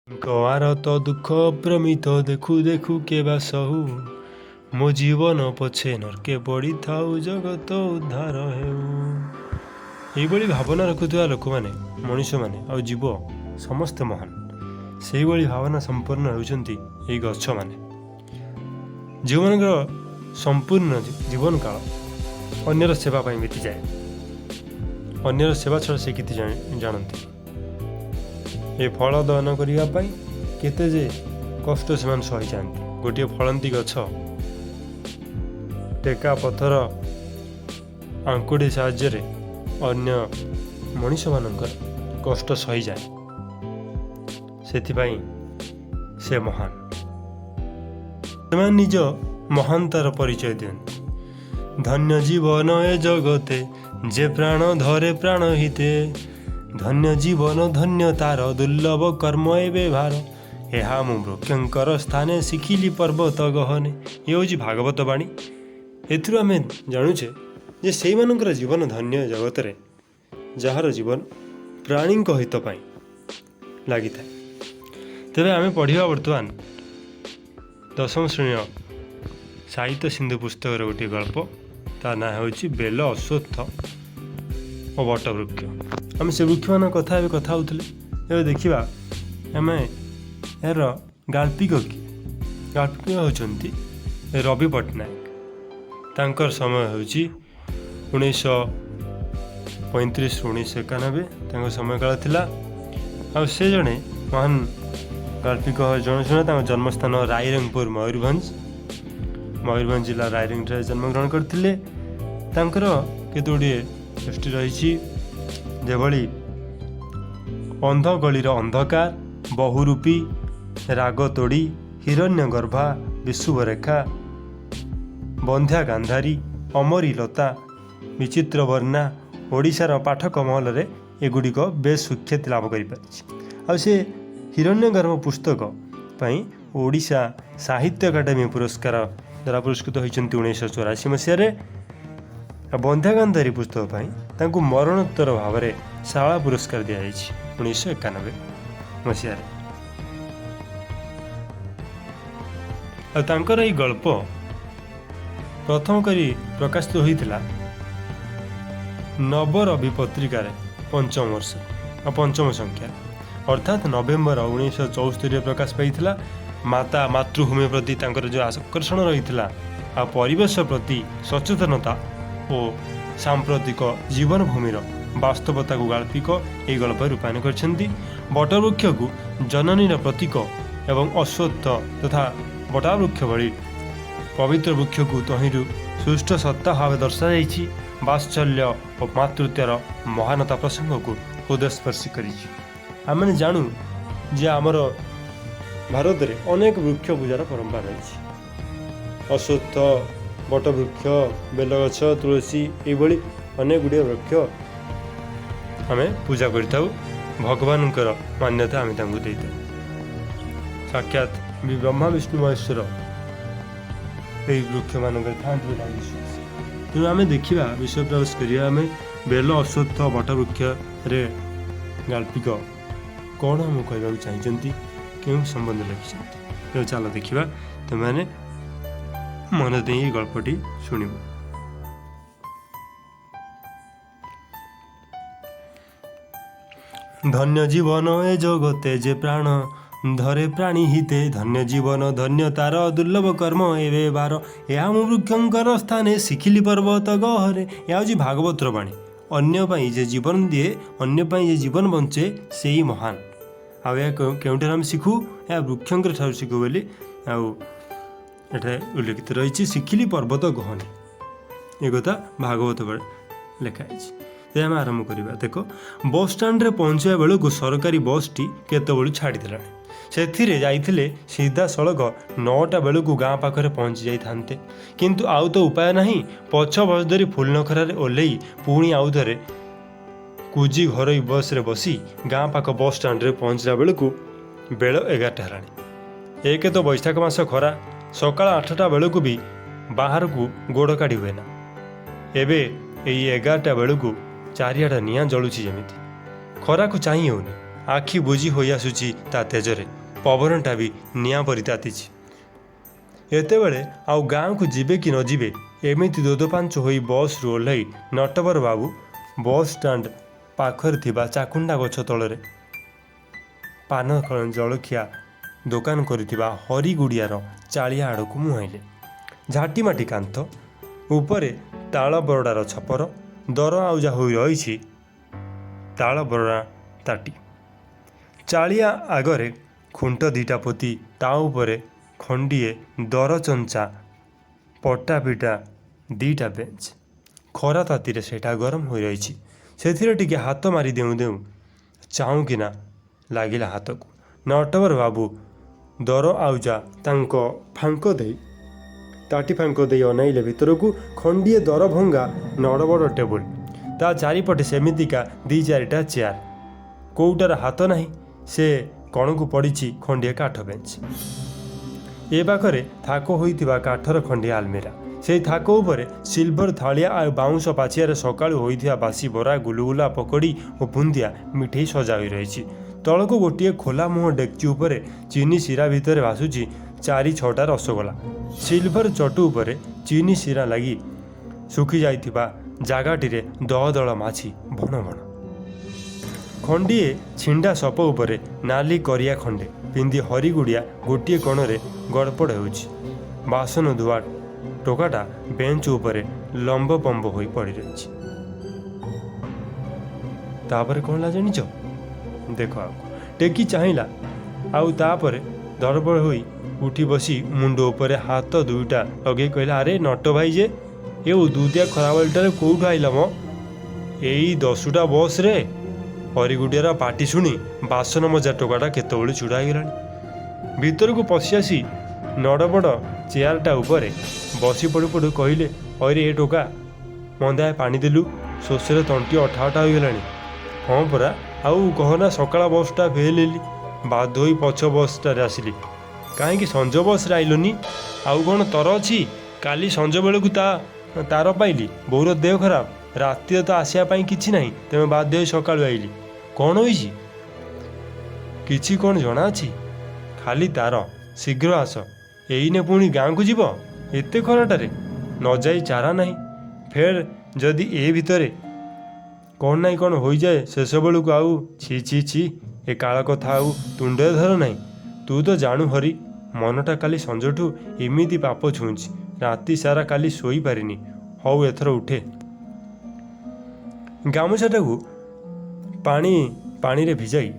गवार तो दुख प्रमित देखु देखु केबा सहु मो जीवन पछे नरके पड़ी थाउ जगत उद्धार हेउ। एइभଳି भावना रखुଥିବା ଲୋକମାନେ ମଣିଷମାନେ ଆଉ ଜୀବ ସମସ୍ତେ ମହାନ। ସେଇଭଳି ଭାବନା ସମ୍ପନ୍ନ ହେଉଛନ୍ତି ଏଇ ଗଛମାନେ, ଯେଉଁମାନଙ୍କର ସମ୍ପୂର୍ଣ୍ଣ ଜୀବନ କାଳ ଅନ୍ୟର ସେବା ପାଇଁ ବିତିଯାଏ। ଅନ୍ୟର ସେବା ଛଡ଼ା ସେ କିଛି ଜାଣନ୍ତି। ଏ ଫଳ ଦହନ କରିବା ପାଇଁ କେତେ ଯେ କଷ୍ଟ ସେମାନେ ସହିଯାଆନ୍ତି। ଗୋଟିଏ ଫଳନ୍ତି ଗଛ ଟେକା ପଥର ଆଙ୍କୁଡ଼ି ସାହାଯ୍ୟରେ ଅନ୍ୟ ମଣିଷମାନଙ୍କର କଷ୍ଟ ସହିଯାଏ। ସେଥିପାଇଁ ସେ ମହାନ। ସେମାନେ ନିଜ ମହାନତାର ପରିଚୟ ଦିଅନ୍ତି। ଧନ୍ୟ ଜୀବନ ଏ ଜଗତେ ଯେ ପ୍ରାଣ ଧରେ ପ୍ରାଣ ହିତେ, ଧନ୍ୟ ଜୀବନ ଧନ୍ୟ ତାର ଦୁର୍ଲଭ କର୍ମ ଏବେ ଭାର, ଏହା ମୁଁ ବୃକ୍ଷଙ୍କର ସ୍ଥାନେ ଶିଖିଲି ପର୍ବତ ଗହନେ। ଇଏ ହେଉଛି ଭାଗବତ ବାଣୀ। ଏଥିରୁ ଆମେ ଜାଣୁଛେ ଯେ ସେଇମାନଙ୍କର ଜୀବନ ଧନ୍ୟ ଜଗତରେ ଯାହାର ଜୀବନ ପ୍ରାଣୀଙ୍କ ହିତ ପାଇଁ ଲାଗିଥାଏ। ତେବେ ଆମେ ପଢ଼ିବା ବର୍ତ୍ତମାନ ଦଶମ ଶ୍ରେଣୀର ସାହିତ୍ୟ ସିନ୍ଧୁ ପୁସ୍ତକର ଗୋଟିଏ ଗଳ୍ପ। ତା ନାଁ ହେଉଛି ବେଲ ଅଶ୍ୱତ୍ଥ ଓ ବଟବୃକ୍ଷ। ଆମେ ସେ ବୃକ୍ଷମାନଙ୍କ କଥା ଏବେ କଥା ହେଉଥିଲେ। ଏବେ ଦେଖିବା ଆମେ ଏହାର ଗାଳ୍ପିକ କିଏ। ଗାଳ୍ପିକ ହେଉଛନ୍ତି ରବି ପଟ୍ଟନାୟକ। ତାଙ୍କର ସମୟ ହେଉଛି 1935-1991 ତାଙ୍କ ସମୟକାଳ ଥିଲା। ଆଉ ସେ ଜଣେ ମହାନ ଗାଳ୍ପିକ ଜଣାଶୁଣା। ତାଙ୍କ ଜନ୍ମସ୍ଥାନ ରାଇରଙ୍ଗପୁର ମୟୂରଭଞ୍ଜ ଜିଲ୍ଲା ରାଇରଙ୍ଗଠାରେ ଜନ୍ମଗ୍ରହଣ କରିଥିଲେ। ତାଙ୍କର କେତେ ଗୁଡ଼ିଏ ସୃଷ୍ଟି ରହିଛି, ଯେଭଳି ଅନ୍ଧ ଗଳିର ଅନ୍ଧକାର, ବହୁରୂପୀ, ରାଗ ତୋଡ଼ି, ହିରଣ୍ୟ ଗର୍ଭା, ବିଷୁବରେଖା, ବନ୍ଧ୍ୟା ଗାନ୍ଧାରୀ, ଅମରୀ ଲତା, ବିଚିତ୍ର ବର୍ଣ୍ଣା ଓଡ଼ିଶାର ପାଠକ ମହଲରେ ଏଗୁଡ଼ିକ ବେଶ୍ ସୁଖ୍ୟାତି ଲାଭ କରିପାରିଛି। ଆଉ ସେ ହିରଣ୍ୟଗର୍ଭ ପୁସ୍ତକ ପାଇଁ ଓଡ଼ିଶା ସାହିତ୍ୟ ଏକାଡେମୀ ପୁରସ୍କାର ଦ୍ୱାରା ପୁରସ୍କୃତ ହୋଇଛନ୍ତି 1984 ମସିହାରେ। ବନ୍ଧ୍ୟା ଗାନ୍ଧାରୀ ପୁସ୍ତକ ପାଇଁ ତାଙ୍କୁ ମରଣୋତ୍ତର ଭାବରେ ଶାରଳା ପୁରସ୍କାର ଦିଆଯାଇଛି 1991 ମସିହାରେ। ଆଉ ତାଙ୍କର ଏଇ ଗଳ୍ପ ପ୍ରଥମ କରି ପ୍ରକାଶିତ ହୋଇଥିଲା ନବରବି ପତ୍ରିକାରେ ପଞ୍ଚମ ସଂଖ୍ୟା, ଅର୍ଥାତ୍ ନଭେମ୍ବର 1974 ପ୍ରକାଶ ପାଇଥିଲା। ମାତୃଭୂମି ପ୍ରତି ତାଙ୍କର ଯେଉଁ ଆକର୍ଷଣ ରହିଥିଲା ଆଉ ପରିବେଶ ପ୍ରତି ସଚେତନତା ଓ ସାମ୍ପ୍ରତିକ ଜୀବନଭୂମିର ବାସ୍ତବତାକୁ ଗାଳ୍ପିକ ଏହି ଗଳ୍ପରେ ରୂପାୟନ କରିଛନ୍ତି। ବଟବୃକ୍ଷକୁ ଜନନୀର ପ୍ରତୀକ ଏବଂ ଅଶ୍ୱତ୍ଥ ତଥା ବଟାବୃକ୍ଷ ଭଳି ପବିତ୍ର ବୃକ୍ଷକୁ ତହିଁରୁ ସୃଷ୍ଟ ସତ୍ତା ଭାବେ ଦର୍ଶାଯାଇଛି। ବାତ୍ସଲ୍ୟ ଓ ମାତୃତ୍ୱର ମହାନତା ପ୍ରସଙ୍ଗକୁ ହୃଦୟସ୍ପର୍ଶୀ କରିଛି। ଆମେ ଜାଣୁ ଯେ ଆମର ଭାରତରେ ଅନେକ ବୃକ୍ଷ ପୂଜାର ପରମ୍ପରା ରହିଛି। ଅଶ୍ୱତ୍ଥ, ବଟବୃକ୍ଷ, ବେଲଗଛ, ତୁଳସୀ, ଏଇଭଳି ଅନେକ ଗୁଡ଼ିଏ ବୃକ୍ଷ ଆମେ ପୂଜା କରିଥାଉ। ଭଗବାନଙ୍କର ମାନ୍ୟତା ଆମେ ତାଙ୍କୁ ଦେଇଥାଉ। ସାକ୍ଷାତ ବ୍ରହ୍ମା ବିଷ୍ଣୁ ମହେଶ୍ୱର ଏହି ବୃକ୍ଷମାନଙ୍କରେ ଥାନ୍ତି ବୋଲି ବିଶ୍ୱାସ। ତେଣୁ ଆମେ ଦେଖିବା, ବିଷୟ ପ୍ରବେଶ କରିବା ଆମେ ବେଲ, ଅଶ୍ୱତ୍ଥ, ବଟବୃକ୍ଷରେ ଗାଳ୍ପିକ କ'ଣ ମୁଁ କହିବାକୁ ଚାହିଁଛନ୍ତି, କେଉଁ ସମ୍ବନ୍ଧ ଲେଖିଛନ୍ତି। ତେଣୁ ଚାଲ ଦେଖିବା, ତୁମେମାନେ ମନ ଦେଇ ଏହି ଗଳ୍ପଟି ଶୁଣିବ। ଧନ୍ୟ ଜୀବନ ଏ ଜଗତେ ଯେ ପ୍ରାଣ ଧରେ ପ୍ରାଣୀ ହିତେ, ଧନ୍ୟ ଜୀବନ ଧନ୍ୟ ତାର ଦୁର୍ଲଭ କର୍ମ ଏବେ ବାର, ଏହା ମୁଁ ବୃକ୍ଷଙ୍କର ସ୍ଥାନେ ଶିଖିଲି ପର୍ବତ ଗହରେ। ଏହା ହେଉଛି ଭାଗବତର ବାଣୀ। ଅନ୍ୟ ପାଇଁ ଯେ ଜୀବନ ଦିଏ, ଅନ୍ୟ ପାଇଁ ଯେ ଜୀବନ ବଞ୍ଚେ, ସେଇ ମହାନ। ଆଉ ଏହା କେଉଁଠାରେ ଆମେ ଶିଖୁ? ଏହା ବୃକ୍ଷଙ୍କର ଠାରୁ ଶିଖୁ ବୋଲି ଆଉ ଏଠାରେ ଉଲ୍ଲେଖିତ ରହିଛି। ଶିଖିଲି ପର୍ବତ ଗହନେ, ଏକଥା ଭାଗବତ ବେଳେ ଲେଖା ହେଇଛି। ତେବେ ଆମେ ଆରମ୍ଭ କରିବା। ଦେଖ, ବସ୍ଷ୍ଟାଣ୍ଡରେ ପହଞ୍ଚିବା ବେଳକୁ ସରକାରୀ ବସ୍ଟି କେତେବେଳୁ ଛାଡ଼ିଦେଲାଣି। ସେଥିରେ ଯାଇଥିଲେ ସିଧାସଳଖ 9ଟା ବେଳକୁ ଗାଁ ପାଖରେ ପହଞ୍ଚି ଯାଇଥାନ୍ତେ। କିନ୍ତୁ ଆଉ ତ ଉପାୟ ନାହିଁ। ପଛ ବସ୍ ଧରି ଫୁଲନଖରାରେ ଓହ୍ଲେଇ ପୁଣି ଆଉ ଥରେ କୁଜି ଘରୋଇ ବସ୍ରେ ବସି ଗାଁ ପାଖ ବସ୍ଷ୍ଟାଣ୍ଡରେ ପହଞ୍ଚିଲା ବେଳକୁ ବେଳ 11ଟା ହେଲାଣି। ଏକ ତ ବୈଶାଖ ମାସ ଖରା, ସକାଳ 8ଟା ବେଳକୁ ବି ବାହାରକୁ ଗୋଡ଼ କାଢ଼ି ହୁଏନା। ଏବେ ଏଇ 11ଟା ବେଳକୁ ଚାରିଆଡ଼େ ନିଆଁ ଜଳୁଛି ଯେମିତି। ଖରାକୁ ଚାହିଁ ହେଉନି। आखि बुझी होई आसुची ता तेजरे पवनटा भी निआं परि तातिची। एतेबेले आउ गाँव को जीवे कि न जीवे एमिति दोदोपांच होई बस रु ओह्लाई नटवर बाबू बस स्टाण्ड पाखरे थिबा चाकुंडा गछ तଳରେ पान जलखिया दोकान କରିଥିବା ହରିଗୁଡ଼ିଆର ଚାଳିଆ ଆଡ଼କୁ ମୁହାଁଇଲେ। ଝାଟିମାଟି କାନ୍ଥ ଉପରେ ତାଳ ବରଡ଼ାର ଛପର ଦର ଆଉଜା ହୋଇ ରହିଛି ତାଳ ବରଡ଼ା ତାଟି। ଚାଳିଆ ଆଗରେ ଖୁଣ୍ଟ ଦିଟା ପୋତି ତା ଉପରେ ଖଣ୍ଡିଏ ଦରଚଞ୍ଚା ପଟା ପିଟା ଦିଟା ବେଞ୍ଚ। ଖରା ତାତିରେ ସେଇଟା ଗରମ ହୋଇ ରହିଛି। ସେଥିରେ ଟିକେ ହାତ ମାରି ଦେଉଁ ଦେଉଁ ଚାହୁଁକିନା ଲାଗିଲା ହାତକୁ। ନଟବର ବାବୁ ଦର ଆଉଜା ତାଙ୍କ ଫାଙ୍କ ଦେଇ ତାଟି ଫାଙ୍କ ଦେଇ ଅନାଇଲେ ଭିତରକୁ। ଖଣ୍ଡିଏ ଦର ଭଙ୍ଗା ନଡ଼ବଡ଼ ଟେବୁଲ, ତା ଚାରିପଟେ ସେମିତିକା ଦି ଚାରିଟା ଚେୟାର, କୋଉଟାର ହାତ ନାହିଁ। ସେ କଣକୁ ପଡ଼ିଛି ଖଣ୍ଡିଏ କାଠ ବେଞ୍ଚ। ଏ ପାଖରେ ଥାକ ହୋଇଥିବା କାଠର ଖଣ୍ଡିଏ ଆଲମିରା। ସେଇ ଥାକ ଉପରେ ସିଲଭର ଥାଳିଆ ଆଉ ବାଉଁଶ ପାଚିଆରେ ସକାଳୁ ହୋଇଥିବା ବାସି ବରା, ଗୁଲୁଗୁଲା, ପକୋଡ଼ି ଓ ବୁନ୍ଦିଆ ମିଠେଇ ସଜା ହୋଇ ରହିଛି। ତଳକୁ ଗୋଟିଏ ଖୋଲା ମୁହଁ ଡେକ୍ଚି ଉପରେ ଚିନି ଶିରା ଭିତରେ ଭାସୁଛି 4-6ଟା ରସଗୋଲା। ସିଲଭର ଚଟୁ ଉପରେ ଚିନି ଶିରା ଲାଗି ଶୁଖି ଯାଇଥିବା ଜାଗାଟିରେ ଦଳ ମାଛି ଭଣ ଭଣ। ଖଣ୍ଡିଏ ଛିଣ୍ଡା ସପ ଉପରେ ନାଲି କରିଆ ଖଣ୍ଡେ ପିନ୍ଧି ହରିଗୁଡ଼ିଆ ଗୋଟିଏ କୋଣରେ ଗଡ଼ପଡ଼ ହେଉଛି। ବାସନ ଧୁଆ ଟୋକାଟା ବେଞ୍ଚ ଉପରେ ଲମ୍ବ ପମ୍ବ ହୋଇ ପଡ଼ି ରହିଛି। ତାପରେ କ'ଣ ହେଲା ଜାଣିଛ? ଦେଖ ଆଗକୁ ଟେକି ଚାହିଁଲା, ଆଉ ତାପରେ ଧଡ଼ପଡ଼ ହୋଇ ଉଠି ବସି ମୁଣ୍ଡ ଉପରେ ହାତ ଦୁଇଟା ଲଗେଇ କହିଲା, ଆରେ ନଟ ଭାଇ ଯେ, ଏ ଉଦୁଦିଆ ଖରାବେଳଟାରେ କେଉଁଠୁ ଆଇଲ ମ? ଏଇ 10ଟା ବସ୍ରେ। ହରିଗୁଡ଼ିଆର ପାଟି ଶୁଣି ବାସନ ମଜା ଟୋକାଟା କେତେବେଳେ ଛିଡ଼ା ହେଇଗଲାଣି। ଭିତରକୁ ପଶି ଆସି ନଡ଼ବଡ଼ ଚେୟାରଟା ଉପରେ ବସି ପଡ଼ୁ ପଡ଼ୁ କହିଲେ, ହଇରେ ଏ ଟୋକା, ମନ୍ଦାଏ ପାଣି ଦେଲୁ, ଶୋଷରେ ତଣ୍ଟି ଅଠା ଅଠା ହୋଇଗଲାଣି। ହଁ ପରା, ଆଉ କହନା ସକାଳ ବସ୍ଟା ଫେଲ୍ ହେଲି, ବାଧ୍ୟ ହୋଇ ପଛ ବସ୍ଟାରେ ଆସିଲି। କାହିଁକି ସଞ୍ଜ ବସ୍ରେ ଆଇଲନି? ଆଉ କ'ଣ ତର ଅଛି? କାଲି ସଞ୍ଜ ବେଳକୁ ତାର ପାଇଲି। ବୋଉର ଦେହ ଖରାପ, ରାତିରେ ତ ଆସିବା ପାଇଁ କିଛି ନାହିଁ, ତେଣୁ ବାଧ୍ୟ ହୋଇ ସକାଳୁ ଆଇଲି। କ'ଣ ହୋଇଛି? କିଛି କ'ଣ ଜଣା ଅଛି? ଖାଲି ତାର। ଶୀଘ୍ର ଆସ, ଏଇନେ ପୁଣି ଗାଁକୁ ଯିବ ଏତେ ଖରାଟାରେ? ନ ଯାଇ ଚାରା ନାହିଁ। ଫେର୍ ଯଦି ଏ ଭିତରେ କ'ଣ ନାହିଁ କ'ଣ ହୋଇଯାଏ ଶେଷ ବେଳକୁ, ଆଉ ଛି, ଏ କାଳ କଥା ଆଉ ତୁଣ୍ଡରେ ଧର ନାହିଁ। ତୁ ତ ଜାଣୁ ହରି, ମନଟା କାଲି ସଞ୍ଜଠୁ ଏମିତି ପାପ ଛୁଇଁଛି, ରାତି ସାରା କାଲି ଶୋଇପାରିନି। ହଉ ଏଥର ଉଠେ। ଗାମୁଛାଟାକୁ ପାଣିରେ ଭିଜାଇ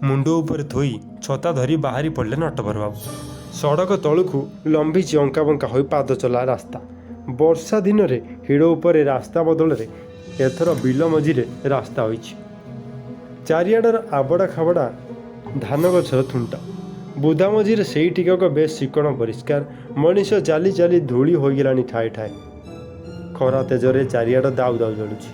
ମୁଣ୍ଡ ଉପରେ ଥୋଇ ଛତା ଧରି ବାହାରି ପଡ଼ିଲେ ନଟବର ବାବୁ। ସଡ଼କ ତଳକୁ ଲମ୍ବିଛି ଅଙ୍କା ବଙ୍କା ହୋଇ ପାଦ ଚଲା ରାସ୍ତା। ବର୍ଷା ଦିନରେ ହିଡ଼ ଉପରେ ରାସ୍ତା ବଦଳରେ ଏଥର ବିଲ ମଝିରେ ରାସ୍ତା ହୋଇଛି। ଚାରିଆଡ଼ର ଆବଡ଼ା ଖାବଡ଼ା ଧାନ ଗଛର ଥୁଣ୍ଟ। ବୁଦା ମଝିରେ ସେଇ ଟିକକ ବେଶ୍ ଚିକ୍କଣ ପରିଷ୍କାର। ମଣିଷ ଚାଲି ଚାଲି ଧୂଳି ହୋଇଗଲାଣି ଠାଏ ଠାଏ। ଖରା ତେଜରେ ଚାରିଆଡ଼ ଦାଉ ଦାଉ ଜଳୁଛି।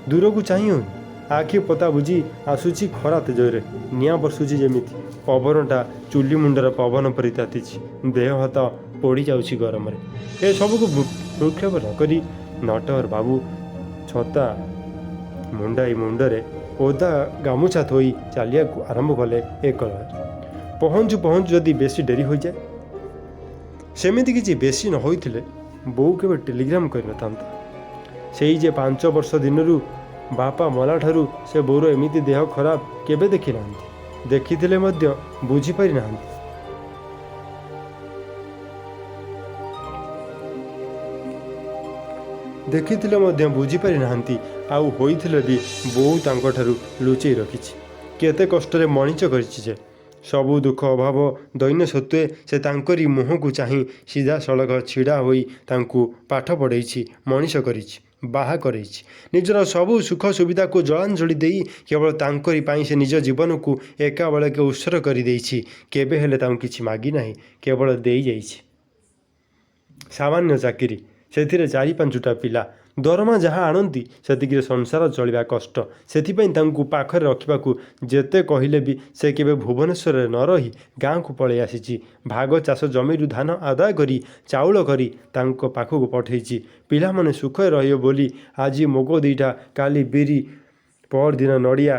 ଦୂରକୁ ଚାହିଁ ହେଉନି। ଆଖି ପତା ବୁଜି ଆସୁଛି ଖରା ତେଜରେ। ନିଆଁ ବର୍ଷୁଛି ଯେମିତି। ପବନଟା ଚୁଲି ମୁଣ୍ଡର ପବନ ପରି ତାତିଛି। ଦେହ ହାତ ପୋଡ଼ି ଯାଉଛି ଗରମରେ। ଏସବୁକୁ ଭ୍ରୂକ୍ଷେପ ନ କରି ନଟବର ବାବୁ ଛତା ମୁଣ୍ଡାଇ ମୁଣ୍ଡରେ ଓଦା ଗାମୁଛା ଥୋଇ ଚାଲିବାକୁ ଆରମ୍ଭ କଲେ ଏକଳରେ। ପହଞ୍ଚୁ ପହଞ୍ଚୁ ଯଦି ବେଶୀ ଡେରି ହୋଇଯାଏ? ସେମିତି କିଛି ବେଶୀ ନ ହୋଇଥିଲେ ବୋଉ କେବେ ଟେଲିଗ୍ରାମ କରିନଥାନ୍ତା। ସେଇ ଯେ 5 ବର୍ଷ ଦିନରୁ ବାପା ମଲାଠାରୁ ସେ ବୋଉର ଏମିତି ଦେହ ଖରାପ କେବେ ଦେଖିନାହାନ୍ତି। ଦେଖିଥିଲେ ମଧ୍ୟ ବୁଝିପାରି ନାହାନ୍ତି। ଦେଖିଥିଲେ ମଧ୍ୟ ବୁଝିପାରି ନାହାନ୍ତି। ଆଉ ହୋଇଥିଲେ ବି ବୋଉ ତାଙ୍କଠାରୁ ଲୁଚେଇ ରଖିଛି। କେତେ କଷ୍ଟରେ ମଣିଷ କରିଛି ସେ। ସବୁ ଦୁଃଖ ଅଭାବ ଦୈନ୍ୟ ସତ୍ତ୍ୱେ ସେ ତାଙ୍କରି ମୁହଁକୁ ଚାହିଁ ସିଧାସଳଖ ଛିଡ଼ା ହୋଇ ତାଙ୍କୁ ପାଠ ପଢ଼େଇଛି, ମଣିଷ କରିଛି, ବାହା କରେଇଛି। ନିଜର ସବୁ ସୁଖ ସୁବିଧାକୁ ଜଳାଞ୍ଜଳି ଦେଇ କେବଳ ତାଙ୍କରି ପାଇଁ ସେ ନିଜ ଜୀବନକୁ ଏକାବେଳକେ ଉତ୍ସର୍ଗ କରିଦେଇଛି। କେବେ ହେଲେ ତାଙ୍କୁ କିଛି ମାଗି ନାହିଁ, କେବଳ ଦେଇଯାଇଛି। ସାମାନ୍ୟ ଚାକିରି, ସେଥିରେ 4-5ଟା ପିଲା, ଦରମା ଯାହା ଆଣନ୍ତି ସେତିକିରେ ସଂସାର ଚଳିବା କଷ୍ଟ। ସେଥିପାଇଁ ତାଙ୍କୁ ପାଖରେ ରଖିବାକୁ ଯେତେ କହିଲେ ବି ସେ କେବେ ଭୁବନେଶ୍ୱରରେ ନ ରହି ଗାଁକୁ ପଳାଇ ଆସିଛି। ଭାଗ ଚାଷ ଜମିରୁ ଧାନ ଆଦାୟ କରି ଚାଉଳ କରି ତାଙ୍କ ପାଖକୁ ପଠେଇଛି। ପିଲାମାନେ ସୁଖରେ ରହିବେ ବୋଲି ଆଜି ମୁଗ 2ଟା, କାଲି ବିରି ପରଦିନ ନଡ଼ିଆ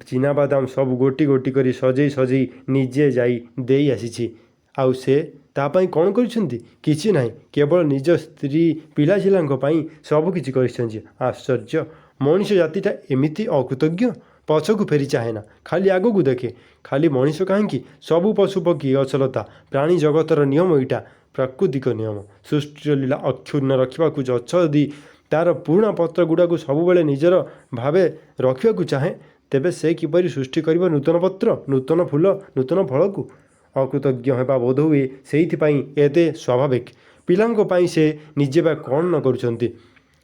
ଚିନାବାଦାମ ସବୁ ଗୋଟି ଗୋଟି କରି ସଜେଇ ସଜେଇ ନିଜେ ଯାଇ ଦେଇ ଆସିଛି। ଆଉ ସେ ତା ପାଇଁ କ'ଣ କରିଛନ୍ତି? କିଛି ନାହିଁ, କେବଳ ନିଜ ସ୍ତ୍ରୀ ପିଲାଝିଲାଙ୍କ ପାଇଁ ସବୁ କିଛି କରିଛନ୍ତି। ଆଶ୍ଚର୍ଯ୍ୟ, ମଣିଷ ଜାତିଟା ଏମିତି ଅକୃତଜ୍ଞ। ପଛକୁ ଫେରି ଚାହେଁନା, ଖାଲି ଆଗକୁ ଦେଖେ। ଖାଲି ମଣିଷ କାହିଁକି, ସବୁ ପଶୁପକ୍ଷୀ ଗଛଲତା ପ୍ରାଣୀ ଜଗତର ନିୟମ ଏଇଟା, ପ୍ରାକୃତିକ ନିୟମ। ସୃଷ୍ଟିର ଲୀଳା ଅକ୍ଷୁଣ୍ଣ ରଖିବାକୁ ଗଛ ଯଦି ତା'ର ପୁରୁଣା ପତ୍ର ଗୁଡ଼ାକୁ ସବୁବେଳେ ନିଜର ଭାବେ ରଖିବାକୁ ଚାହେଁ, ତେବେ ସେ କିପରି ସୃଷ୍ଟି କରିବ ନୂତନ ପତ୍ର, ନୂତନ ଫୁଲ, ନୂତନ ଫଳକୁ? ଅକୃତଜ୍ଞ ହେବା ବୋଧହୁଏ ସେଇଥିପାଇଁ ଏତେ ସ୍ୱାଭାବିକ। ପିଲାଙ୍କ ପାଇଁ ସେ ନିଜେ ବା କ'ଣ ନ କରୁଛନ୍ତି?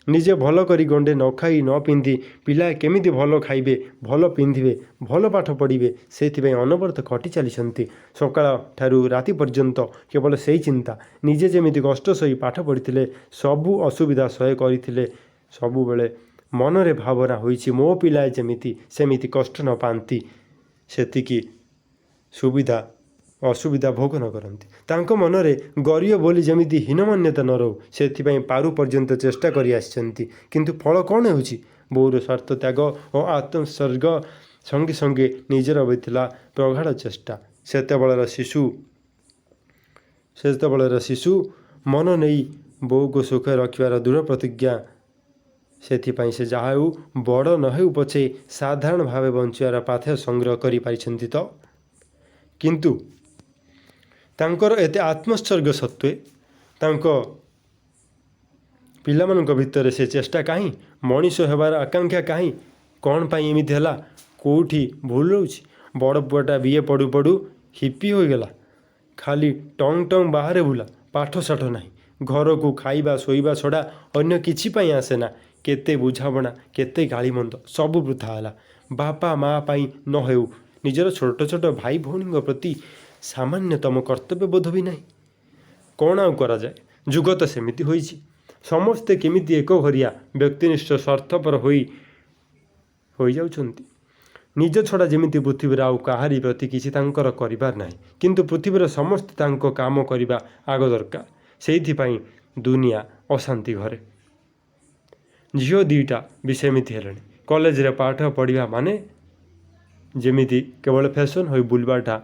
ନିଜେ ଭଲ କରି ଗଣ୍ଡେ ନ ଖାଇ ନ ପିନ୍ଧି ପିଲା କେମିତି ଭଲ ଖାଇବେ, ଭଲ ପିନ୍ଧିବେ, ଭଲ ପାଠ ପଢ଼ିବେ, ସେଥିପାଇଁ ଅନବରତ ଖଟି ଚାଲିଛନ୍ତି। ସକାଳ ଠାରୁ ରାତି ପର୍ଯ୍ୟନ୍ତ କେବଳ ସେଇ ଚିନ୍ତା। ନିଜେ ଯେମିତି କଷ୍ଟ ସହି ପାଠ ପଢ଼ିଥିଲେ, ସବୁ ଅସୁବିଧା ସହ୍ୟ କରିଥିଲେ, ସବୁବେଳେ ମନରେ ଭାବନା ହୋଇଛି ମୋ ପିଲାଏ ଯେମିତି ସେମିତି କଷ୍ଟ ନ ପାଆନ୍ତି, ସେତିକି ସୁବିଧା ଅସୁବିଧା ଭୋଗ ନ କରନ୍ତି। ତାଙ୍କ ମନରେ ଗରିବ ବୋଲି ଯେମିତି ହୀନମାନ୍ୟତା ନ ରହୁ, ସେଥିପାଇଁ ପାରୁ ପର୍ଯ୍ୟନ୍ତ ଚେଷ୍ଟା କରି ଆସିଛନ୍ତି। କିନ୍ତୁ ଫଳ କ'ଣ ହେଉଛି? ବୋଉର ସ୍ୱାର୍ଥ ତ୍ୟାଗ ଓ ଆତ୍ମୋତ୍ସର୍ଗ ସଙ୍ଗେ ସଙ୍ଗେ ନିଜର ହୋଇଥିଲା ପ୍ରଗାଢ଼ ଚେଷ୍ଟା। ସେତେବେଳର ଶିଶୁ ମନ ନେଇ ବୋଉକୁ ସୁଖରେ ରଖିବାର ଦୃଢ଼ ପ୍ରତିଜ୍ଞା। ସେଥିପାଇଁ ସେ ଯାହା ହେଉ ବଡ଼ ନ ହେଉ ପଛେ ସାଧାରଣ ଭାବେ ବଞ୍ଚିବାର ପାଥେୟ ସଂଗ୍ରହ କରିପାରିଛନ୍ତି ତ। କିନ୍ତୁ ତାଙ୍କର ଏତେ ଆତ୍ମୋତ୍ସର୍ଗ ସତ୍ତ୍ୱେ ତାଙ୍କ ପିଲାମାନଙ୍କ ଭିତରେ ସେ ଚେଷ୍ଟା କାହିଁ? ମଣିଷ ହେବାର ଆକାଂକ୍ଷା କାହିଁ? କ'ଣ ପାଇଁ ଏମିତି ହେଲା? କେଉଁଠି ଭୁଲ ରହୁଛି? ବଡ଼ ପୁଅଟା ବିଏ ପଢ଼ୁ ପଢ଼ୁ ହିପି ହୋଇଗଲା। ଖାଲି ଟଙ୍ଗ ଟଙ୍ଗ ବାହାରେ ବୁଲା, ପାଠଶାଠ ନାହିଁ। ଘରକୁ ଖାଇବା ଶୋଇବା ଛଡ଼ା ଅନ୍ୟ କିଛି ପାଇଁ ଆସେନା। କେତେ ବୁଝାମଣା, କେତେ ଗାଳିମନ୍ଦ, ସବୁ ବୃଥା ହେଲା। ବାପା ମା ପାଇଁ ନ ହେଉ, ନିଜର ଛୋଟ ଛୋଟ ଭାଇ ଭଉଣୀଙ୍କ ପ୍ରତି ସାମାନ୍ୟତମ କର୍ତ୍ତବ୍ୟବୋଧ ବି ନାହିଁ। କ'ଣ ଆଉ କରାଯାଏ? ଯୁଗ ତ ସେମିତି ହୋଇଛି। ସମସ୍ତେ କେମିତି ଏକଘରିଆ, ବ୍ୟକ୍ତିନିଷ୍ଠ, ସ୍ୱାର୍ଥପର ହୋଇଯାଉଛନ୍ତି। ନିଜ ଛଡ଼ା ଯେମିତି ପୃଥିବୀରେ ଆଉ କାହାରି ପ୍ରତି କିଛି ତାଙ୍କର କରିବାର ନାହିଁ। କିନ୍ତୁ ପୃଥିବୀରେ ସମସ୍ତେ ତାଙ୍କ କାମ କରିବା ଆଗ ଦରକାର। ସେଇଥିପାଇଁ ଦୁନିଆ ଅଶାନ୍ତି ଘରେ। ଝିଅ ଦିଟା ବି ସେମିତି ହେଲେଣି। କଲେଜରେ ପାଠ ପଢ଼ିବା ମାନେ ଯେମିତି କେବଳ ଫ୍ୟାସନ୍ ହୋଇ ବୁଲିବାଟା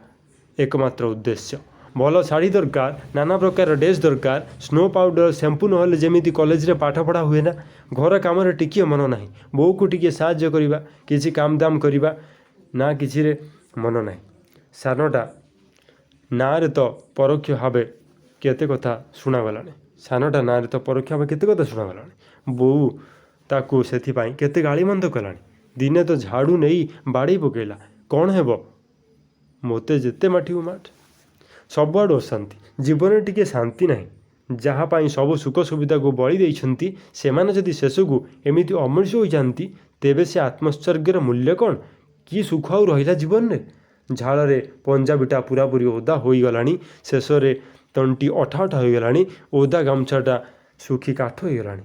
ଏକମାତ୍ର ଉଦ୍ଦେଶ୍ୟ। ଭଲ ଶାଢ଼ୀ ଦରକାର, ନାନା ପ୍ରକାର ଡ୍ରେସ୍ ଦରକାର, ସ୍ନୋ ପାଉଡ଼ର ଶ୍ୟାମ୍ପୁ ନହେଲେ ଯେମିତି କଲେଜରେ ପାଠ ପଢ଼ା ହୁଏ ନା। ଘର କାମରେ ଟିକିଏ ମନ ନାହିଁ। ବୋଉକୁ ଟିକିଏ ସାହାଯ୍ୟ କରିବା, କିଛି କାମ ଦାମ କରିବା, ନା କିଛିରେ ମନ ନାହିଁ। ସାନଟା ନାଁରେ ତ ପରୋକ୍ଷ ଭାବେ କେତେ କଥା ଶୁଣାଗଲାଣି। ବୋଉ ତାକୁ ସେଥିପାଇଁ କେତେ ଗାଳିମନ୍ଦ କଲାଣି। ଦିନେ ତ ଝାଡ଼ୁ ନେଇ ବାଡ଼େଇ ପକାଇଲା। କ'ଣ ହେବ? ମୋତେ ଯେତେ ମାଠିବୁ ମାଠ। ସବୁଆଡ଼ୁ ଅଶାନ୍ତି। ଜୀବନରେ ଟିକିଏ ଶାନ୍ତି ନାହିଁ। ଯାହା ପାଇଁ ସବୁ ସୁଖ ସୁବିଧାକୁ ବଳି ଦେଇଛନ୍ତି, ସେମାନେ ଯଦି ଶେଷକୁ ଏମିତି ଅମଣିଷ ହୋଇଯାଆନ୍ତି, ତେବେ ସେ ଆତ୍ମୋତ୍ସର୍ଗର ମୂଲ୍ୟ କ'ଣ? କି ସୁଖ ଆଉ ରହିଲା ଜୀବନରେ? ଝାଳରେ ପଞ୍ଜାବୀଟା ପୁରାପୁରି ଓଦା ହୋଇଗଲାଣି। ଶେଷରେ ତଣ୍ଟି ଅଠା ଅଠା ହୋଇଗଲାଣି। ଓଦା ଗାମୁଛାଟା ଶୁଖି କାଠ ହୋଇଗଲାଣି।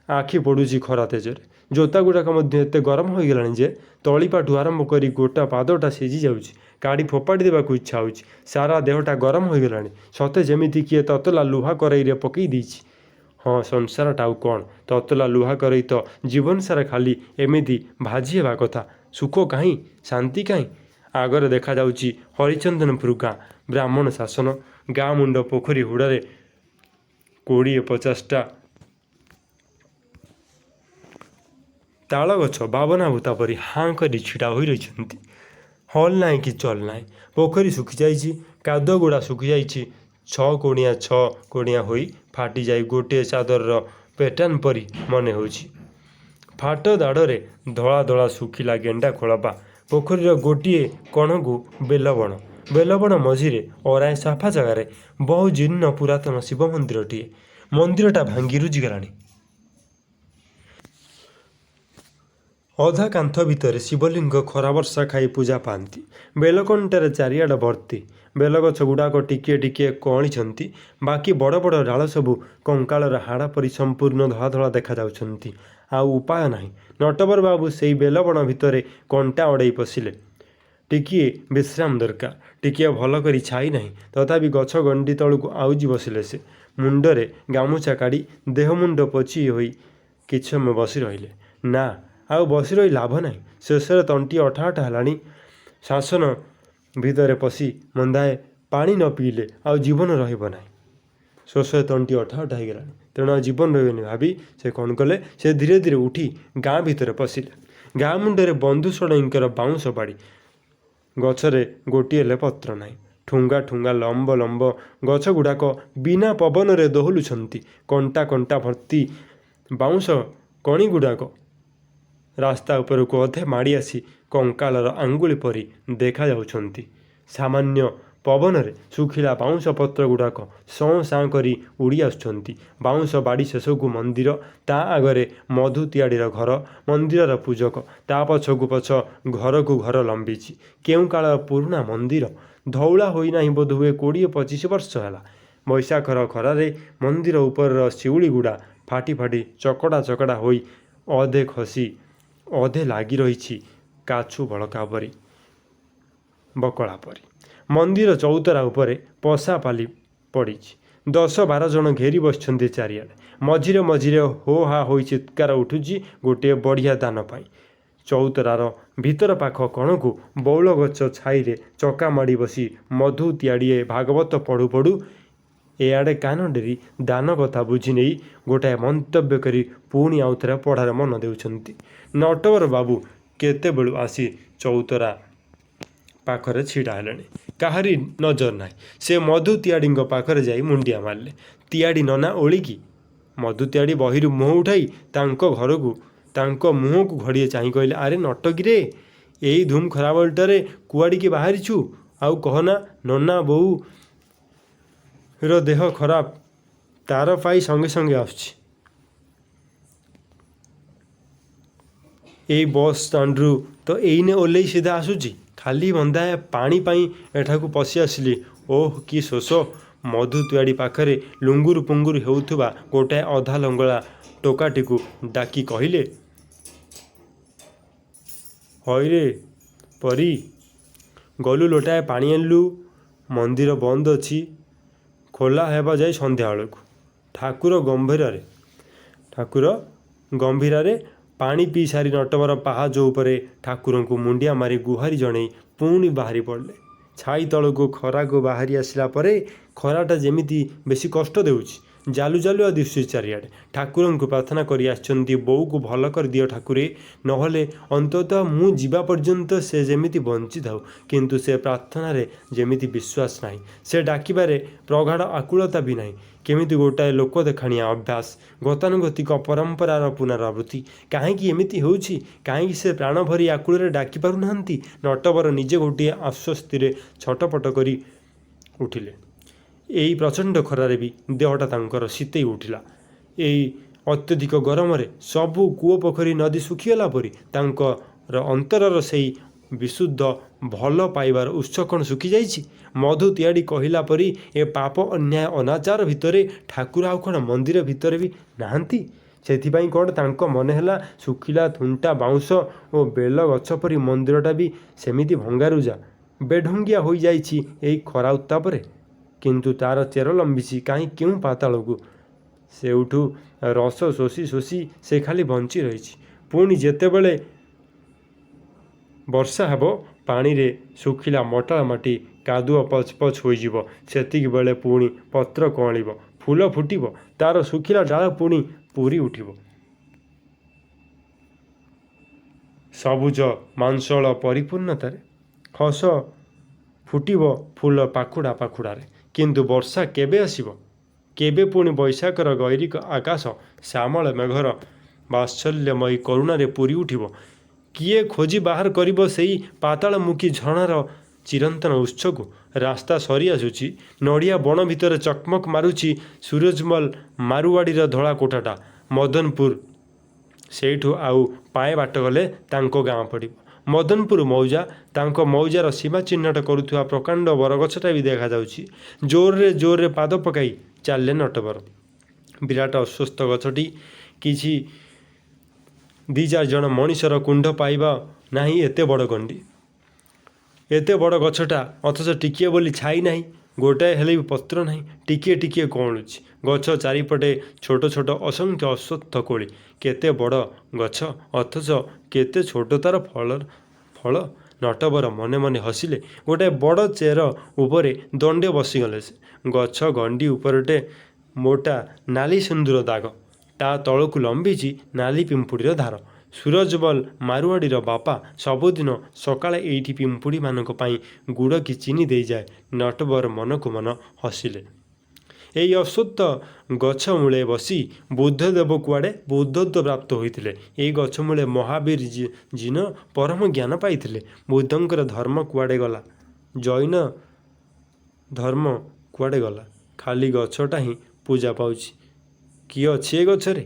ଆଖି ପଡ଼ୁଛି ଖରା ତେଜରେ। ଜୋତା ଗୁଡ଼ାକ ମଧ୍ୟ ଏତେ ଗରମ ହୋଇଗଲାଣି ଯେ ତଳିପାଠୁ ଆରମ୍ଭ କରି ଗୋଟା ପାଦଟା ସିଝି ଯାଉଛି। କାଢ଼ି ଫୋପାଡ଼ି ଦେବାକୁ ଇଚ୍ଛା ହେଉଛି। ସାରା ଦେହଟା ଗରମ ହୋଇଗଲାଣି, ସତେ ଯେମିତି କିଏ ତତଲା ଲୁହା କରେଇରେ ପକାଇ ଦେଇଛି। ହଁ, ସଂସାରଟା ଆଉ କ'ଣ? ତତଲା ଲୁହା କରେଇ ତ ଜୀବନସାରା ଖାଲି ଏମିତି ଭାଜି ହେବା କଥା। ସୁଖ କାହିଁ? ଶାନ୍ତି କାହିଁ? ଆଗରେ ଦେଖାଯାଉଛି ହରିଚନ୍ଦନପୁର ଗାଁ। ବ୍ରାହ୍ମଣ ଶାସନ। ଗାଁ ମୁଣ୍ଡ ପୋଖରୀ ହୁଡ଼ାରେ 20-50ଟା ତାଳଗଛ ବାବନାଭୂତା ପରି ହାଁ କରି ଛିଡ଼ା ହୋଇ ରହିଛନ୍ତି। ହଲ୍ ନାହିଁ କି ଚଲ୍ ନାହିଁ। ପୋଖରୀ ଶୁଖିଯାଇଛି, କାଦୁଅ ଗୁଡ଼ା ଶୁଖିଯାଇଛି। 6 କୋଣିଆ ହୋଇ ଫାଟିଯାଇ ଗୋଟିଏ ଚାଦରର ପ୍ୟାଟର୍ନ ପରି ମନେ ହେଉଛି। ଫାଟ ଦାଢ଼ରେ ଧଳା ଧଳା ଶୁଖିଲା ଗେଣ୍ଡା ଖୋଳପା। ପୋଖରୀର ଗୋଟିଏ କଣକୁ ବେଲବଣ। ବେଲବଣ ମଝିରେ ଅରାଏ ସଫା ଜାଗାରେ ବହୁ ଜୀର୍ଣ୍ଣ ପୁରାତନ ଶିବ ମନ୍ଦିରଟିଏ। ମନ୍ଦିରଟା ଭାଙ୍ଗି ରୁଜି ଗଲାଣି। ଅଧା କାନ୍ଥ ଭିତରେ ଶିବଲିଙ୍ଗ ଖରା ବର୍ଷା ଖାଇ ପୂଜା ପାଆନ୍ତି। ବେଲକଣ୍ଟାରେ ଚାରିଆଡ଼ ଭର୍ତ୍ତି। ବେଲଗଛ ଗୁଡ଼ାକ ଟିକିଏ ଟିକିଏ କଅଁଳିଛନ୍ତି। ବାକି ବଡ଼ ବଡ଼ ଡାଳ ସବୁ କଙ୍କାଳର ହାଡ଼ ପରି ସମ୍ପୂର୍ଣ୍ଣ ଧଳା ଧଳା ଦେଖାଯାଉଛନ୍ତି। ଆଉ ଉପାୟ ନାହିଁ। ନଟବର ବାବୁ ସେଇ ବେଲବଣ ଭିତରେ କଣ୍ଟା ଅଡ଼େଇ ପଶିଲେ। ଟିକିଏ ବିଶ୍ରାମ ଦରକାର। ଟିକିଏ ଭଲ କରି ଛାଇ ନାହିଁ। ତଥାପି ଗଛ ଗଣ୍ଡି ତଳକୁ ଆଉଜି ବସିଲେ ସେ। ମୁଣ୍ଡରେ ଗାମୁଛା କାଢ଼ି ଦେହ ମୁଣ୍ଡ ପୋଛି ହୋଇ କିଛି ସମୟ ବସି ରହିଲେ। ନା, ଆଉ ବସି ରହି ଲାଭ ନାହିଁ। ଶେଷରେ ତଣ୍ଟି ଅଠା ଅଠା ହେଲାଣି। ଶାସନ ଭିତରେ ପଶି ମନ୍ଦାଏ ପାଣି ନ ପିଇଲେ ଆଉ ଜୀବନ ରହିବ ନାହିଁ। ଶେଷରେ ତଣ୍ଟି ଅଠା ଅଠା ହେଇଗଲାଣି, ତେଣୁ ଆଉ ଜୀବନ ରହିବନି ଭାବି ସେ କ'ଣ କଲେ, ସେ ଧୀରେ ଧୀରେ ଉଠି ଗାଁ ଭିତରେ ପଶିଲେ। ଗାଁ ମୁଣ୍ଡରେ ବନ୍ଧୁ ଷଡ଼ଙ୍ଗୀଙ୍କର ବାଉଁଶ ବାଡ଼ି। ଗଛରେ ଗୋଟିଏ ହେଲେ ପତ୍ର ନାହିଁ। ଠୁଙ୍ଗା ଠୁଙ୍ଗା ଲମ୍ବ ଲମ୍ବ ଗଛ ଗୁଡ଼ାକ ବିନା ପବନରେ ଦୋହଲୁଛନ୍ତି। କଣ୍ଟା କଣ୍ଟା ଭର୍ତ୍ତି ବାଉଁଶ କଣି ଗୁଡ଼ାକ ରାସ୍ତା ଉପରକୁ ଅଧେ ମାଡ଼ି ଆସି କଙ୍କାଳର ଆଙ୍ଗୁଳି ପରି ଦେଖାଯାଉଛନ୍ତି। ସାମାନ୍ୟ ପବନରେ ଶୁଖିଲା ବାଉଁଶ ପତ୍ର ଗୁଡ଼ାକ ସଁ ସାଁ କରି ଉଡ଼ି ଆସୁଛନ୍ତି। ବାଉଁଶ ବାଡ଼ି ଶେଷକୁ ମନ୍ଦିର, ତା ଆଗରେ ମଧୁ ତିଆଡ଼ିର ଘର, ମନ୍ଦିରର ପୂଜକ, ତା ପଛକୁ ପଛ ଘରକୁ ଘର ଲମ୍ବିଛି। କେଉଁ କାଳର ପୁରୁଣା ମନ୍ଦିର, ଧଉଳା ହୋଇନାହିଁ ବୋଧହୁଏ 20-25 ବର୍ଷ ହେଲା। ବୈଶାଖର ଖରାରେ ମନ୍ଦିର ଉପରର ଶିଉଳି ଗୁଡ଼ା ଫାଟି ଫାଟି ଚକଡ଼ା ଚକଡ଼ା ହୋଇ ଅଧେ ଖସି ଅଧେ ଲାଗି ରହିଛି କାଛୁ ବଳକା ପରି, ବକଳା ପରି। ମନ୍ଦିର ଚଉତରା ଉପରେ ପଶା ପାଲି ପଡ଼ିଛି। 10-12 ଜଣ ଘେରି ବସିଛନ୍ତି ଚାରିଆଡ଼େ। ମଝିରେ ମଝିରେ ହୋ ହା ହୋଇ ଚିତ୍କାର ଉଠୁଛି ଗୋଟିଏ ବଢ଼ିଆ ଦାନ ପାଇଁ। ଚଉତରାର ଭିତର ପାଖ କଣକୁ ବଉଳ ଗଛ ଛାଇରେ ଚକା ମାଡ଼ି ବସି ମଧୁ ତିଆଡ଼ିଏ ଭାଗବତ ପଢ଼ୁ ପଢ଼ୁ ଏଆଡ଼େ କାନ ଡେରି ଦାନ କଥା ବୁଝି ନେଇ ଗୋଟାଏ ମନ୍ତବ୍ୟ କରି ପୁଣି ଆଉଥରେ ପଢ଼ାରେ ମନ ଦେଉଛନ୍ତି। ନଟବର ବାବୁ କେତେବେଳୁ ଆସି ଚଉତରା ପାଖରେ ଛିଡ଼ା ହେଲେଣି। କାହାରି ନଜର ନାହିଁ। ସେ ମଧୁ ତିଆଡ଼ିଙ୍କ ପାଖରେ ଯାଇ ମୁଣ୍ଡିଆ ମାରିଲେ। ତିଆଡ଼ି ନନା ଓଳିକି? ମଧୁ ତିଆଡ଼ି ବହିରୁ ମୁହଁ ଉଠାଇ ତାଙ୍କ ମୁହଁକୁ ଘଡ଼ିଏ ଚାହିଁ କହିଲେ, ଆରେ ନଟକିରେ, ଏଇ ଧୁମ୍ ଖରାବେଳଟାରେ କୁଆଡ଼ିକି ବାହାରିଛୁ? ଆଉ କହନା, ନନା ବୋଉର ଦେହ ଖରାପ, ତାର ପାଇ ସଙ୍ଗେ ସଙ୍ଗେ ଆସୁଛି। ଏଇ ବସ୍ ଷ୍ଟାଣ୍ଡରୁ ତ ଏଇନେ ଓହ୍ଲେଇ ସିଧା ଆସୁଛି। ଖାଲି ମନ୍ଦାଏ ପାଣି ପାଇଁ ଏଠାକୁ ପଶି ଆସିଲି। ଓଃ କି ଶୋଷ। ମଧୁ ତିଆଡ଼ି ପାଖରେ ଲୁଙ୍ଗୁରୁ ପୁଙ୍ଗୁରୁ ହେଉଥିବା ଗୋଟାଏ ଅଧା ଲଙ୍ଗଳା ଟୋକାଟିକୁ ଡାକି କହିଲେ, ହଇରେ ପରୀ, ଗଲୁ ଲୋଟାଏ ପାଣି ଆଣିଲୁ। ମନ୍ଦିର ବନ୍ଦ ଅଛି, ଖୋଲା ହେବ ଯାଇ ସନ୍ଧ୍ୟାବେଳକୁ। ଠାକୁର ଗମ୍ଭୀରାରେ ପାଣି ପିଇ ସାରି ନଟବର ପାହାଚ ଉପରେ ଠାକୁରଙ୍କୁ ମୁଣ୍ଡିଆ ମାରି ଗୁହାରି ଜଣେଇ ପୁଣି ବାହାରି ପଡ଼ିଲେ। ଛାଇ ତଳକୁ ଖରାକୁ ବାହାରି ଆସିଲା ପରେ ଖରାଟା ଯେମିତି ବେଶି କଷ୍ଟ ଦେଉଛି। ଜାଲୁ ଜାଲୁଆ ଦିଶୁଛି ଚାରିଆଡ଼େ। ଠାକୁରଙ୍କୁ ପ୍ରାର୍ଥନା କରି ଆସିଛନ୍ତି, ବୋଉକୁ ଭଲ କରିଦିଅ ଠାକୁରେ, ନହେଲେ ଅନ୍ତତଃ ମୁଁ ଯିବା ପର୍ଯ୍ୟନ୍ତ ସେ ଯେମିତି ବଞ୍ଚିଥାଉ। କିନ୍ତୁ ସେ ପ୍ରାର୍ଥନାରେ ଯେମିତି ବିଶ୍ୱାସ ନାହିଁ। ସେ ଡାକିବାରେ ପ୍ରଗାଢ଼ ଆକୁଳତା ବି ନାହିଁ। କେମିତି ଗୋଟାଏ ଲୋକ ଦେଖାଣିଆ ଅଭ୍ୟାସ, ଗତାନୁଗତିକ ପରମ୍ପରାର ପୁନରାବୃତ୍ତି। କାହିଁକି ଏମିତି ହେଉଛି? କାହିଁକି ସେ ପ୍ରାଣ ଭରି ଆକୁଳରେ ଡାକି ପାରୁନାହାନ୍ତି? ନଟବର ନିଜେ ଗୋଟିଏ ଅସ୍ୱସ୍ତିରେ ଛଟପଟ କରି ଉଠିଲେ। ଏଇ ପ୍ରଚଣ୍ଡ ଖରାରେ ବି ଦେହଟା ତାଙ୍କର ଶୀତେଇ ଉଠିଲା। ଏଇ ଅତ୍ୟଧିକ ଗରମରେ ସବୁ କୂଅ ପୋଖରୀ ନଦୀ ଶୁଖିଗଲା ପରି ତାଙ୍କର ଅନ୍ତରର ସେଇ ବିଶୁଦ୍ଧ ଭଲ ପାଇବାର ଉତ୍ସ କ'ଣ ଶୁଖିଯାଇଛି? ମଧୁ ତିଆଡ଼ି କହିଲା ପରି ଏ ପାପ, ଅନ୍ୟାୟ, ଅନାଚାର ଭିତରେ ଠାକୁର ଆଉ କ'ଣ ମନ୍ଦିର ଭିତରେ ବି ନାହାନ୍ତି? ସେଥିପାଇଁ କ'ଣ ତାଙ୍କ ମନେ ହେଲା ଶୁଖିଲା ଥୁଣ୍ଟା ବାଉଁଶ ଓ ବେଲ ଗଛ ପରି ମନ୍ଦିରଟା ବି ସେମିତି ଭଙ୍ଗାରୁଜା, ବେଢଙ୍ଗିଆ ହୋଇଯାଇଛି ଏଇ ଖରା ଉତ୍ତାପରେ? କିନ୍ତୁ ତାର ଚେର ଲମ୍ବିଛି କାହିଁ କେଉଁ ପାତାଳକୁ। ସେଉଠୁ ରସ ଶୋଷି ଶୋଷି ସେ ଖାଲି ବଞ୍ଚି ରହିଛି। ପୁଣି ଯେତେବେଳେ ବର୍ଷା ହେବ, ପାଣିରେ ଶୁଖିଲା ମଟାଳ ମାଟି କାଦୁଅ ପଚ ପଚ ହୋଇଯିବ, ସେତିକିବେଳେ ପୁଣି ପତ୍ର କଅଁଳିବ, ଫୁଲ ଫୁଟିବ, ତାର ଶୁଖିଲା ଡାଳ ପୁଣି ପୂରି ଉଠିବ ସବୁଜ ମାଂସଳ ପରିପୂର୍ଣ୍ଣତାରେ। ହସ ଫୁଟିବ ଫୁଲ ପାଖୁଡ଼ା ପାଖୁଡ଼ାରେ। କିନ୍ତୁ ବର୍ଷା କେବେ ଆସିବ? କେବେ ପୁଣି ବୈଶାଖର ଗୈରିକ ଆକାଶ ଶ୍ୟାମଳ ମେଘର ବାତ୍ସଲ୍ୟମୟୀ କରୁଣାରେ ପୂରି ଉଠିବ? କିଏ ଖୋଜି ବାହାର କରିବ ସେଇ ପାତାଳମୁଖୀ ଝରଣାର ଚିରନ୍ତନ ଉତ୍ସକୁ? ରାସ୍ତା ସରି ଆସୁଛି। ନଡ଼ିଆ ବଣ ଭିତରେ ଚକମକ ମାରୁଛି ସୂରଜମଲ ମାରୁଆଡ଼ିର ଧଳା କୋଠାଟା, ମଦନପୁର। ସେଇଠୁ ଆଉ ପାଏ ବାଟ ଗଲେ ତାଙ୍କ ଗାଁ ପଡ଼ିବ। ମଦନପୁର ମୌଜା। ତାଙ୍କ ମୌଜାର ସୀମା ଚିହ୍ନଟ କରୁଥିବା ପ୍ରକାଣ୍ଡ ବରଗଛଟା ବି ଦେଖାଯାଉଛି। ଜୋରରେ ଜୋରରେ ପାଦ ପକାଇ ଚାଲିଲେ ନଟବର। ବିରାଟ ଅଶ୍ୱତ୍ଥ ଗଛଟି। କିଛି 2-4 ଜଣ ମଣିଷର କୁଣ୍ଢ ପାଇବା ନାହିଁ ଏତେ ବଡ଼ ଗଣ୍ଡି। ଏତେ ବଡ଼ ଗଛଟା, ଅଥଚ ଟିକିଏ ବୋଲି ଛାଇ ନାହିଁ। ଗୋଟାଏ ହେଲେ ବି ପତ୍ର ନାହିଁ, ଟିକିଏ ଟିକିଏ କଅଁଳୁଛି। ଗଛ ଚାରିପଟେ ଛୋଟ ଛୋଟ ଅସଂଖ୍ୟ ଅଶ୍ୱତ୍ଥ କୋଳି। କେତେ ବଡ଼ ଗଛ, ଅଥଚ କେତେ ଛୋଟ ତା'ର ଫଳ। ନଟବର ମନେ ମନେ ହସିଲେ। ଗୋଟାଏ ବଡ଼ ଚେର ଉପରେ ଦଣ୍ଡେ ବସିଗଲେ ସେ। ଗଛ ଗଣ୍ଡି ଉପରଟେ ମୋଟା ନାଲି ସିନ୍ଦୁର ଦାଗ। ତା ତଳକୁ ଲମ୍ବିଛି ନାଲି ପିମ୍ପୁଡ଼ିର ଧାର। ସୁରଜବଲ ମାରୁଆଡ଼ିର ବାପା ସବୁଦିନ ସକାଳେ ଏଇଠି ପିମ୍ପୁଡ଼ିମାନଙ୍କ ପାଇଁ ଗୁଡ଼ କି ଚିନି ଦେଇଯାଏ। ନଟବର ମନକୁ ମନ ହସିଲେ। ଏଇ ଅଶ୍ୱତ୍ଥ ଗଛ ମୂଳେ ବସି ବୁଦ୍ଧଦେବ କୁଆଡ଼େ ବୁଦ୍ଧତ୍ୱ ପ୍ରାପ୍ତ ହୋଇଥିଲେ। ଏଇ ଗଛ ମୂଳେ ମହାବୀର ଜିନ ପରମ ଜ୍ଞାନ ପାଇଥିଲେ। ବୁଦ୍ଧଙ୍କର ଧର୍ମ କୁଆଡ଼େ ଗଲା? ଜୈନ ଧର୍ମ କୁଆଡ଼େ ଗଲା? ଖାଲି ଗଛଟା ହିଁ ପୂଜା ପାଉଛି। କିଏ ଅଛି ଏ ଗଛରେ?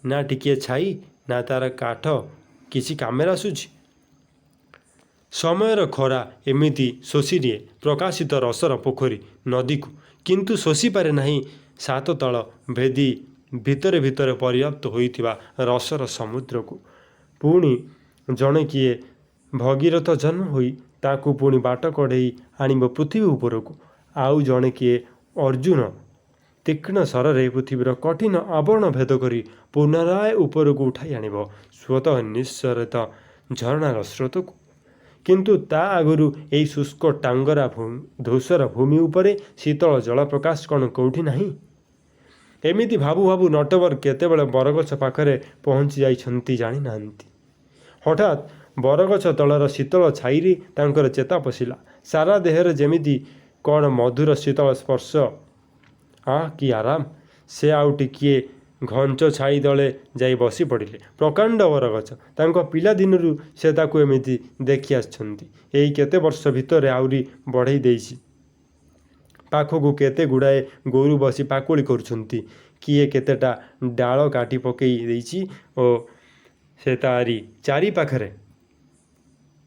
ନା ଟିକିଏ ଛାଇ, ନା ତା'ର କାଠ କିଛି କାମରେ ଆସୁଛି। ସମୟର ଖରା ଏମିତି ଶୋଷିନିଏ ପ୍ରକାଶିତ ରସର ପୋଖରୀ ନଦୀକୁ, କିନ୍ତୁ ଶୋଷିପାରେ ନାହିଁ ସାତତଳ ଭେଦି ଭିତରେ ଭିତରେ ପର୍ଯ୍ୟାପ୍ତ ହୋଇଥିବା ରସର ସମୁଦ୍ରକୁ। ପୁଣି ଜଣେ କିଏ ଭଗୀରଥ ଜନ୍ମ ହୋଇ ତାକୁ ପୁଣି ବାଟ କଢ଼େଇ ଆଣିବ ପୃଥିବୀ ଉପରକୁ। ଆଉ ଜଣେ କିଏ ଅର୍ଜୁନ ତୀକ୍ଷ୍ଣ ସ୍ୱରରେ ପୃଥିବୀର କଠିନ ଆବରଣ ଭେଦ କରି ପୁନରାୟ ଉପରକୁ ଉଠାଇ ଆଣିବ ସ୍ୱତଃ ନିଃସରିତ ଝରଣାର ସ୍ରୋତକୁ। କିନ୍ତୁ ତା ଆଗରୁ ଏଇ ଶୁଷ୍କ ଟାଙ୍ଗରା ଧୂସର ଭୂମି ଉପରେ ଶୀତଳ ଜଳପ୍ରକାଶ କ'ଣ କେଉଁଠି ନାହିଁ? ଏମିତି ଭାବୁ ଭାବୁ ନଟବର କେତେବେଳେ ବରଗଛ ପାଖରେ ପହଞ୍ଚି ଯାଇଛନ୍ତି ଜାଣିନାହାନ୍ତି। ହଠାତ୍ ବରଗଛ ତଳର ଶୀତଳ ଛାଇରେ ତାଙ୍କର ଚେତା ପଶିଲା। ସାରା ଦେହରେ ଯେମିତି କ'ଣ ମଧୁର ଶୀତଳ ସ୍ପର୍ଶ। କି ଆରାମ! ସେ ଆଉ ଟିକିଏ ଘଞ୍ଚ ଛାଇ ତଳେ ଯାଇ ବସି ପଡ଼ିଲେ। ପ୍ରକାଣ୍ଡ ବରଗଛ। ତାଙ୍କ ପିଲାଦିନରୁ ସେ ତାକୁ ଏମିତି ଦେଖି ଆସିଛନ୍ତି। ଏଇ କେତେ ବର୍ଷ ଭିତରେ ଆହୁରି ବଢ଼େଇ ଦେଇଛି। ପାଖକୁ କେତେ ଗୁଡ଼ାଏ ଗୋରୁ ବସି ପାକୁଳି କରୁଛନ୍ତି। କିଏ କେତେଟା ଡାଳ କାଟି ପକେଇ ଦେଇଛି ଓ ସେ ତାରି ଚାରିପାଖରେ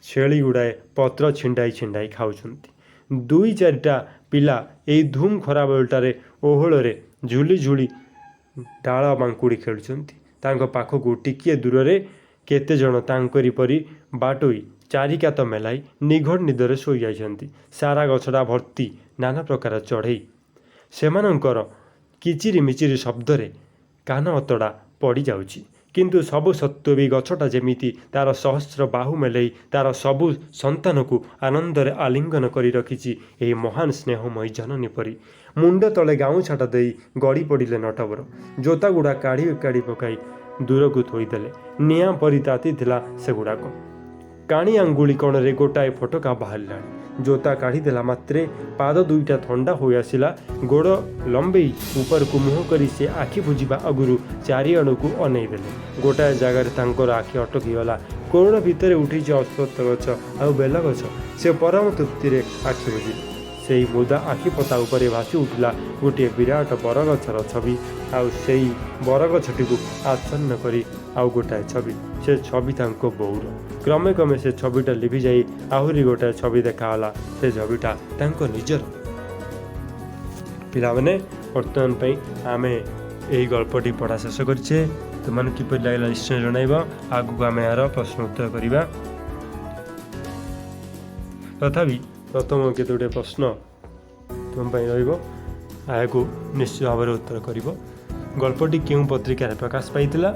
ଛେଳି ଗୁଡ଼ାଏ ପତ୍ର ଛିଣ୍ଡାଇ ଛିଣ୍ଡାଇ ଖାଉଛନ୍ତି। ଦୁଇ ଚାରିଟା ପିଲା ଏଇ ଧୁମ୍ ଖରାବେଳଟାରେ ଓହଳରେ ଝୁଲି ଝୁଲି ଡାଳ ବାଙ୍କୁଡ଼ି ଖେଳୁଛନ୍ତି। ତାଙ୍କ ପାଖକୁ ଟିକିଏ ଦୂରରେ କେତେଜଣ ତାଙ୍କରି ପରି ବାଟୋଇ ଚାରିକାତ ମେଲାଇ ନିଘୋଡ଼ ନିଦରେ ଶୋଇଯାଇଛନ୍ତି। ସାରା ଗଛଟା ଭର୍ତ୍ତି ନାନା ପ୍ରକାର ଚଢ଼େଇ। ସେମାନଙ୍କର କିଚିରି ମିଚିରି ଶବ୍ଦରେ କାନ ଅତଡ଼ା ପଡ଼ିଯାଉଛି। କିନ୍ତୁ ସବୁ ସତ୍ତ୍ୱେ ବି ଗଛଟା ଯେମିତି ତା'ର ସହସ୍ର ବାହୁ ମେଲେଇ ତା'ର ସବୁ ସନ୍ତାନକୁ ଆନନ୍ଦରେ ଆଲିଙ୍ଗନ କରି ରଖିଛି ଏହି ମହାନ ସ୍ନେହମୟୀ ଜନନୀ ପରି। ମୁଣ୍ଡ ତଳେ ଗାମୁଛାଟା ଦେଇ ଗଡ଼ି ପଡ଼ିଲେ ନଟବର। ଜୋତାଗୁଡ଼ା କାଢ଼ି କାଢ଼ି ପକାଇ ଦୂରକୁ ଥୋଇଦେଲେ। ନିଆଁ ପରି ତାତିଥିଲା ସେଗୁଡ଼ାକ। କାଣି ଆଙ୍ଗୁଳି କଣରେ ଗୋଟାଏ ଫୋଟକା ବାହାରିଲାଣି। ଜୋତା କାଢ଼ିଦେଲା ମାତ୍ରେ ପାଦ ଦୁଇଟା ଥଣ୍ଡା ହୋଇଆସିଲା। ଗୋଡ଼ ଲମ୍ବେଇ ଉପରକୁ ମୁହଁ କରି ସେ ଆଖି ବୁଜିବା ଆଗରୁ ଚାରିଆଡ଼କୁ ଅନେଇ ଦେଲେ। ଗୋଟାଏ ଜାଗାରେ ତାଙ୍କର ଆଖି ଅଟକିଗଲା। କୋରଡ଼ ଭିତରେ ଉଠିଛି ଅଶ୍ୱତ୍ଥ ଗଛ ଆଉ ବେଲଗଛ। ସେ ପରମ ତୃପ୍ତିରେ ଆଖି ବୁଜିଲେ। ସେହି ମୁଦା ଆଖିପତା ଉପରେ ଭାସି ଉଠିଲା ଗୋଟିଏ ବିରାଟ ବରଗଛର ଛବି। ଆଉ ସେଇ ବରଗଛଟିକୁ ଆଚ୍ଛନ୍ନ କରି ଆଉ ଗୋଟାଏ ଛବି। ସେ ଛବି ତାଙ୍କ ବୋଉର। କ୍ରମେ କ୍ରମେ ସେ ଛବିଟା ଲିଭିଯାଇ ଆହୁରି ଗୋଟାଏ ଛବି ଦେଖାଗଲା। ସେ ଛବିଟା ତାଙ୍କ ନିଜର। ପିଲାମାନେ, ବର୍ତ୍ତମାନ ପାଇଁ ଆମେ ଏହି ଗଳ୍ପଟି ପଢ଼ା ଶେଷ କରିଛେ। ତୁମମାନଙ୍କୁ କିପରି ଲାଗିଲା ନିଶ୍ଚୟ ଜଣାଇବ। ଆଗକୁ ଆମେ ଏହାର ପ୍ରଶ୍ନ ଉତ୍ତର କରିବା। ତଥାପି ପ୍ରଥମ କେତେ ଗୁଡ଼ିଏ ପ୍ରଶ୍ନ ତୁମ ପାଇଁ ରହିବ। ଏହାକୁ ନିଶ୍ଚିତ ଭାବରେ ଉତ୍ତର କରିବ। ଗଳ୍ପଟି କେଉଁ ପତ୍ରିକାରେ ପ୍ରକାଶ ପାଇଥିଲା?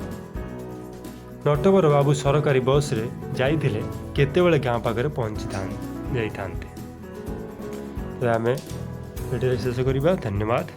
ନଟବର ବାବୁ ସରକାରୀ ବସ୍ରେ ଯାଇଥିଲେ କେତେବେଳେ ଗାଁ ପାଖରେ ଯାଇଥାନ୍ତେ। ଆମେ ଭିଡ଼ିଓ ଶେଷ କରିବା। ଧନ୍ୟବାଦ।